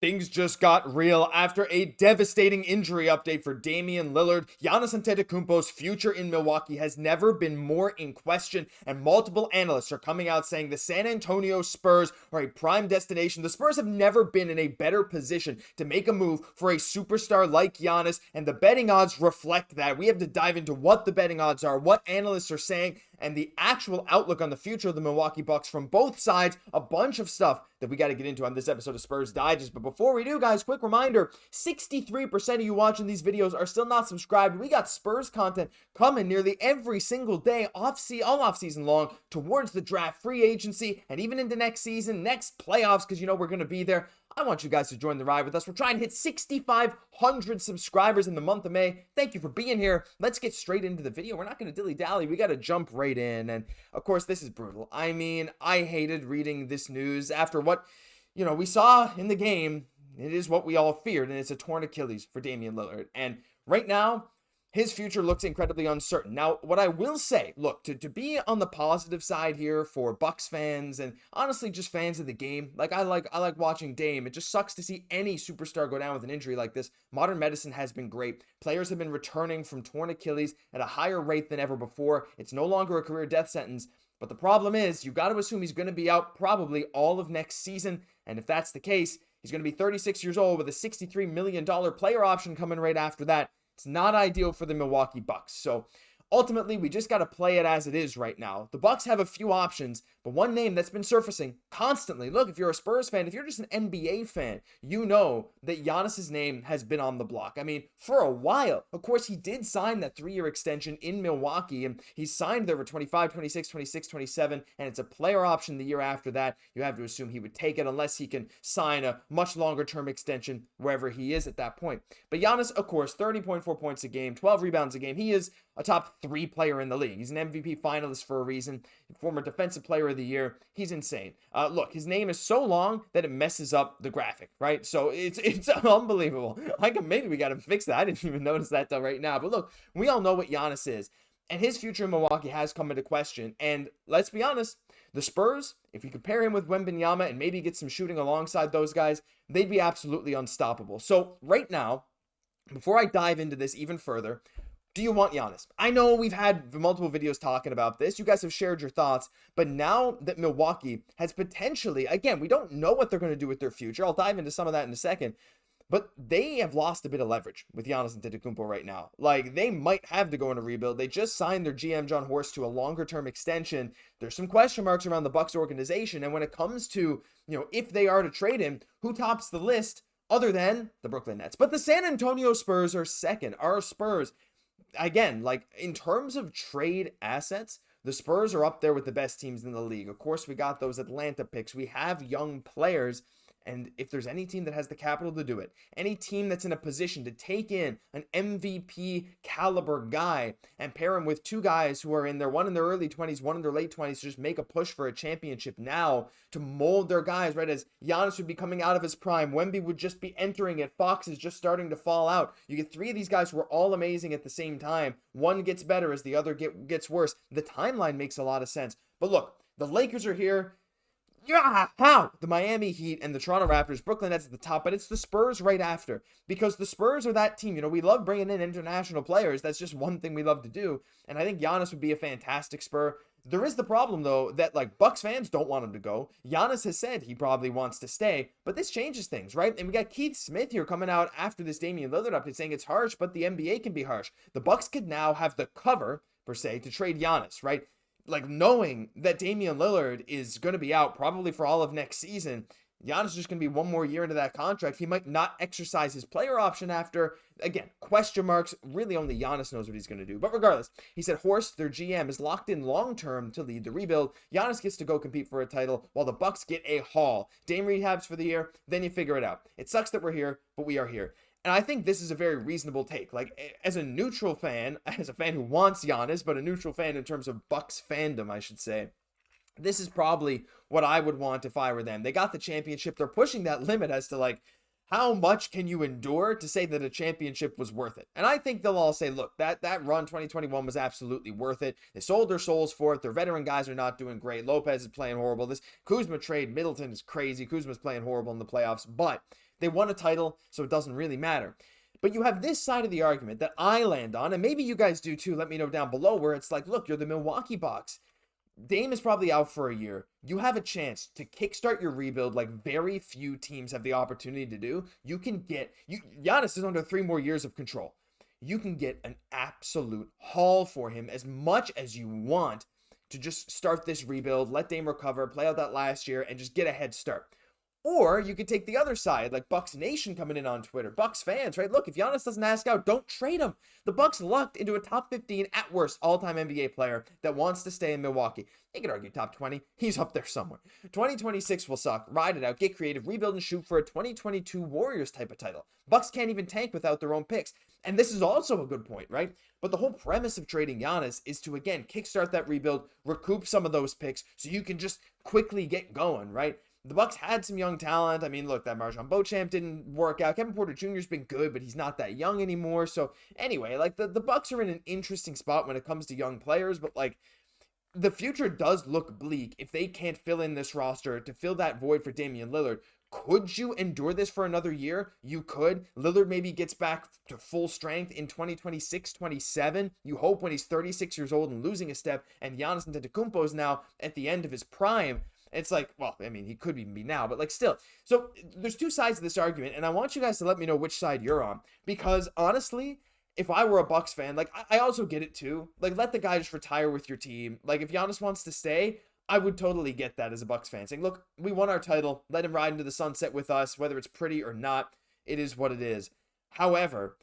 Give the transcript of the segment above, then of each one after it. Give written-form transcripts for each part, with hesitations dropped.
Things just got real after a devastating injury update for Damian Lillard. Giannis Antetokounmpo's future in Milwaukee has never been more in question, and multiple analysts are coming out saying the San Antonio Spurs are a prime destination. The Spurs have never been in a better position to make a move for a superstar like Giannis, and the betting odds reflect that. We have to dive into what the betting odds are, what analysts are saying, and the actual outlook on the future of the Milwaukee Bucks from both sides. A bunch of stuff that we got to get into on this episode of Spurs Digest. But before we do, guys, quick reminder, 63% of you watching these videos are still not subscribed. We got Spurs content coming nearly every single day, all off season long, towards the draft, free agency, and even into next season, next playoffs, because you know we're going to be there. I want you guys to join the ride with us. We're trying to hit 6,500 subscribers in the month of May. Thank you for being here. Let's get straight into the video. We're not going to dilly-dally. We got to jump right in. And, of course, this is brutal. I mean, I hated reading this news after what, we saw in the game. It is what we all feared, and it's a torn Achilles for Damian Lillard. And right now, his future looks incredibly uncertain. Now, what I will say, look, to be on the positive side here for Bucks fans and honestly just fans of the game, I like watching Dame. It just sucks to see any superstar go down with an injury like this. Modern medicine has been great. Players have been returning from torn Achilles at a higher rate than ever before. It's no longer a career death sentence. But the problem is, you got to assume he's going to be out probably all of next season. And if that's the case, he's going to be 36 years old with a $63 million player option coming right after that. It's not ideal for the Milwaukee Bucks. So ultimately, we just got to play it as it is right now. The Bucks have a few options, but one name that's been surfacing constantly. Look, if you're a Spurs fan, if you're just an NBA fan, you know that Giannis's name has been on the block. I mean, for a while. Of course, he did sign that 3-year extension in Milwaukee, and he signed there for 25, 26, 26, 27, and it's a player option the year after that. You have to assume he would take it unless he can sign a much longer term extension wherever he is at that point. But Giannis, of course, 30.4 points a game, 12 rebounds a game. He is a top 3 player in the league. He's an MVP finalist for a reason, former defensive player of the year. He's insane. Look, his name is so long that it messes up the graphic, right? So it's unbelievable. Maybe we got to fix that. I didn't even notice that till right now. But look, we all know what Giannis is, and his future in Milwaukee has come into question. And let's be honest, the Spurs, if you compare him with Wembanyama and maybe get some shooting alongside those guys, they'd be absolutely unstoppable. So right now, before I dive into this even further, do you want Giannis? I know we've had multiple videos talking about this. You guys have shared your thoughts. But now that Milwaukee has potentially, again, we don't know what they're going to do with their future. I'll dive into some of that in a second. But they have lost a bit of leverage with Giannis Antetokounmpo right now. They might have to go in a rebuild. They just signed their GM, John Horst, to a longer-term extension. There's some question marks around the Bucks organization. And when it comes to, if they are to trade him, who tops the list other than the Brooklyn Nets? But the San Antonio Spurs are second. Our Spurs, again, in terms of trade assets, the Spurs are up there with the best teams in the league. Of course, we got those Atlanta picks. We have young players. And if there's any team that has the capital to do it, any team that's in a position to take in an MVP caliber guy and pair him with 2 guys who are one in their early 20s, one in their late 20s, to just make a push for a championship now, to mold their guys, right? As Giannis would be coming out of his prime, Wemby would just be entering it, Fox is just starting to fall out. You get 3 of these guys who are all amazing at the same time. One gets better as the other gets worse. The timeline makes a lot of sense. But look, the Lakers are here. Yeah, how? The Miami Heat and the Toronto Raptors, Brooklyn Nets at the top, but it's the Spurs right after, because the Spurs are that team. We love bringing in international players. That's just one thing we love to do, and I think Giannis would be a fantastic Spur. There is the problem, though, that Bucks fans don't want him to go. Giannis has said he probably wants to stay, but this changes things, right? And we got Keith Smith here coming out after this Damian Lillard update saying it's harsh, but the NBA can be harsh. The Bucks could now have the cover, per se, to trade Giannis, right? Knowing that Damian Lillard is going to be out probably for all of next season, Giannis is just going to be one more year into that contract. He might not exercise his player option after. Again, question marks. Really only Giannis knows what he's going to do. But regardless, he said Horst, their GM, is locked in long-term to lead the rebuild. Giannis gets to go compete for a title while the Bucks get a haul. Dame rehabs for the year, then you figure it out. It sucks that we're here, but we are here. And I think this is a very reasonable take. As a neutral fan, as a fan who wants Giannis, but a neutral fan in terms of Bucks fandom, I should say, this is probably what I would want if I were them. They got the championship. They're pushing that limit as to, how much can you endure to say that a championship was worth it? And I think they'll all say, look, that run 2021 was absolutely worth it. They sold their souls for it. Their veteran guys are not doing great. Lopez is playing horrible. This Kuzma trade, Middleton is crazy. Kuzma's playing horrible in the playoffs. But They won a title, so it doesn't really matter. But you have this side of the argument that I land on, and maybe you guys do too. Let me know down below, where it's like, look, you're the Milwaukee Bucks. Dame is probably out for a year. You have a chance to kickstart your rebuild like very few teams have the opportunity to do. You can get Giannis is under 3 more years of control. You can get an absolute haul for him, as much as you want, to just start this rebuild, let Dame recover, play out that last year, and just get a head start. Or you could take the other side, like Bucks Nation coming in on Twitter. Bucks fans, right? Look, if Giannis doesn't ask out, don't trade him. The Bucks lucked into a top 15, at worst, all-time NBA player that wants to stay in Milwaukee. You could argue top 20. He's up there somewhere. 2026 will suck. Ride it out. Get creative. Rebuild and shoot for a 2022 Warriors type of title. Bucks can't even tank without their own picks. And this is also a good point, right? But the whole premise of trading Giannis is to, again, kickstart that rebuild, recoup some of those picks so you can just quickly get going, right? The Bucks had some young talent. I mean, look, that Marjon Beauchamp didn't work out. Kevin Porter Jr.'s been good, but he's not that young anymore. So anyway, like the Bucks are in an interesting spot when it comes to young players, but like the future does look bleak if they can't fill in this roster to fill that void for Damian Lillard. Could you endure this for another year? You could. Lillard maybe gets back to full strength in 2026, 27. You hope when he's 36 years old and losing a step, and Giannis Antetokounmpo is now at the end of his prime. It's like, well, I mean, he could be me now, but like still. So there's two sides of this argument, and I want you guys to let me know which side you're on. Because honestly, if I were a Bucks fan, like I also get it too. Like, let the guy just retire with your team. Like, if Giannis wants to stay, I would totally get that as a Bucks fan. Saying, look, we won our title. Let him ride into the sunset with us, whether it's pretty or not. It is what it is. However,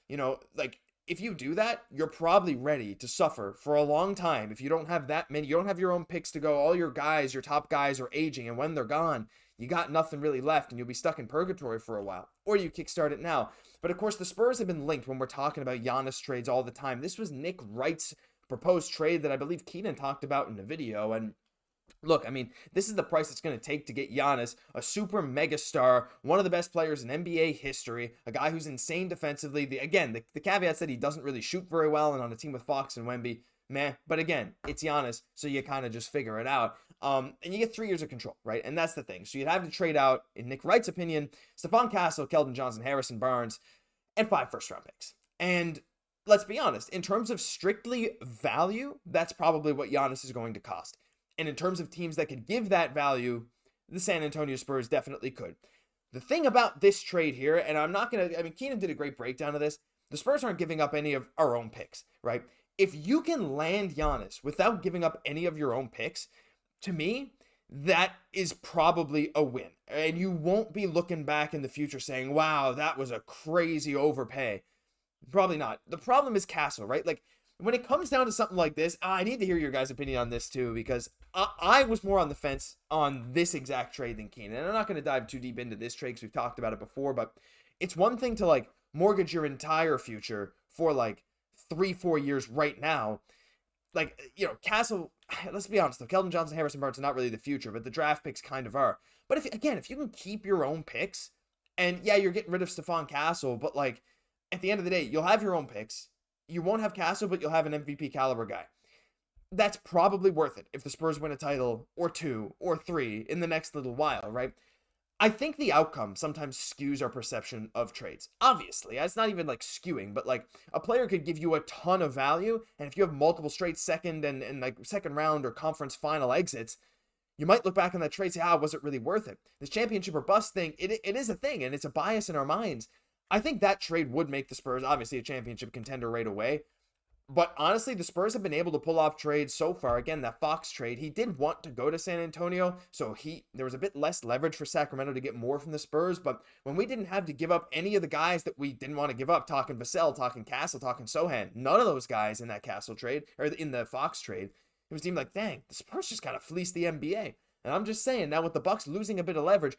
like, if you do that, you're probably ready to suffer for a long time. If you don't have that many, you don't have your own picks to go. All your guys, your top guys are aging, and when they're gone, you got nothing really left, and you'll be stuck in purgatory for a while. Or you kickstart it now. But of course, the Spurs have been linked when we're talking about Giannis trades all the time. This was Nick Wright's proposed trade that I believe Keenan talked about in the video, and look, I mean, this is the price it's going to take to get Giannis, a super mega star, one of the best players in NBA history, a guy who's insane defensively. The caveat that he doesn't really shoot very well, and on a team with Fox and Wemby, meh. But again, it's Giannis, so you kind of just figure it out. And you get 3 years of control, right? And that's the thing. So you'd have to trade out, in Nick Wright's opinion, Stephon Castle, Keldon Johnson, Harrison Barnes, and 5 first-round picks. And let's be honest, in terms of strictly value, that's probably what Giannis is going to cost. And in terms of teams that could give that value, the San Antonio Spurs definitely could. The thing about this trade here, and Keenan did a great breakdown of this. The Spurs aren't giving up any of our own picks, right? If you can land Giannis without giving up any of your own picks, to me, that is probably a win. And you won't be looking back in the future saying, wow, that was a crazy overpay. Probably not. The problem is Castle, right? Like, when it comes down to something like this, I need to hear your guys' opinion on this too, because I was more on the fence on this exact trade than Keenan. And I'm not going to dive too deep into this trade because we've talked about it before, but it's one thing to like mortgage your entire future for like 3-4 years right now. Like, Castle, let's be honest though, Keldon Johnson, Harrison Barnes are not really the future, but the draft picks kind of are. But if you can keep your own picks, and yeah, you're getting rid of Stephon Castle, but like at the end of the day, you'll have your own picks. You won't have Castle, but you'll have an MVP caliber guy. That's probably worth it if the Spurs win a title or 2 or 3 in the next little while, right? I think the outcome sometimes skews our perception of trades. Obviously, it's not even like skewing, but like a player could give you a ton of value, and if you have multiple straight second and like second round or conference final exits, you might look back on that trade and say, was it really worth it? This championship or bust thing, it is a thing, and it's a bias in our minds. I think that trade would make the Spurs obviously a championship contender right away. But honestly, the Spurs have been able to pull off trades so far. Again, that Fox trade, he did want to go to San Antonio, so there was a bit less leverage for Sacramento to get more from the Spurs. But when we didn't have to give up any of the guys that we didn't want to give up, talking Vassell, talking Castle, talking Sochan, none of those guys in that Castle trade, or in the Fox trade, it seemed like, dang, the Spurs just kind of fleeced the NBA. And I'm just saying, now with the Bucks losing a bit of leverage,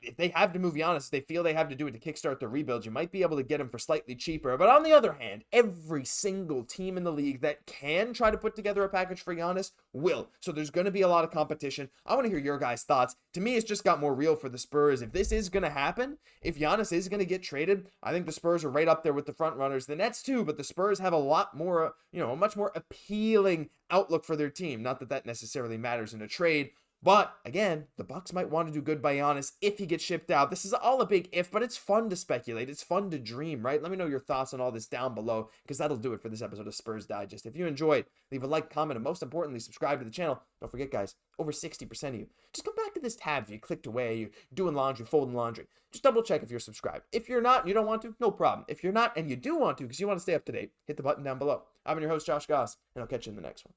if they have to move Giannis, they feel they have to do it to kickstart the rebuild, you might be able to get him for slightly cheaper. But on the other hand, every single team in the league that can try to put together a package for Giannis will. So there's going to be a lot of competition. I want to hear your guys' thoughts. To me, it's just got more real for the Spurs. If this is going to happen, if Giannis is going to get traded, I think the Spurs are right up there with the front runners. The Nets too, but the Spurs have a lot more, a much more appealing outlook for their team. Not that that necessarily matters in a trade, But again, the Bucks might want to do good by Giannis if he gets shipped out. This is all a big if, but it's fun to speculate. It's fun to dream, right? Let me know your thoughts on all this down below, because that'll do it for this episode of Spurs Digest. If you enjoyed, leave a like, comment, and most importantly, subscribe to the channel. Don't forget, guys, over 60% of you just come back to this tab if you clicked away, you're doing laundry, folding laundry. Just double check if you're subscribed. If you're not and you don't want to, no problem. If you're not and you do want to because you want to stay up to date, hit the button down below. I've been your host, Josh Gosse, and I'll catch you in the next one.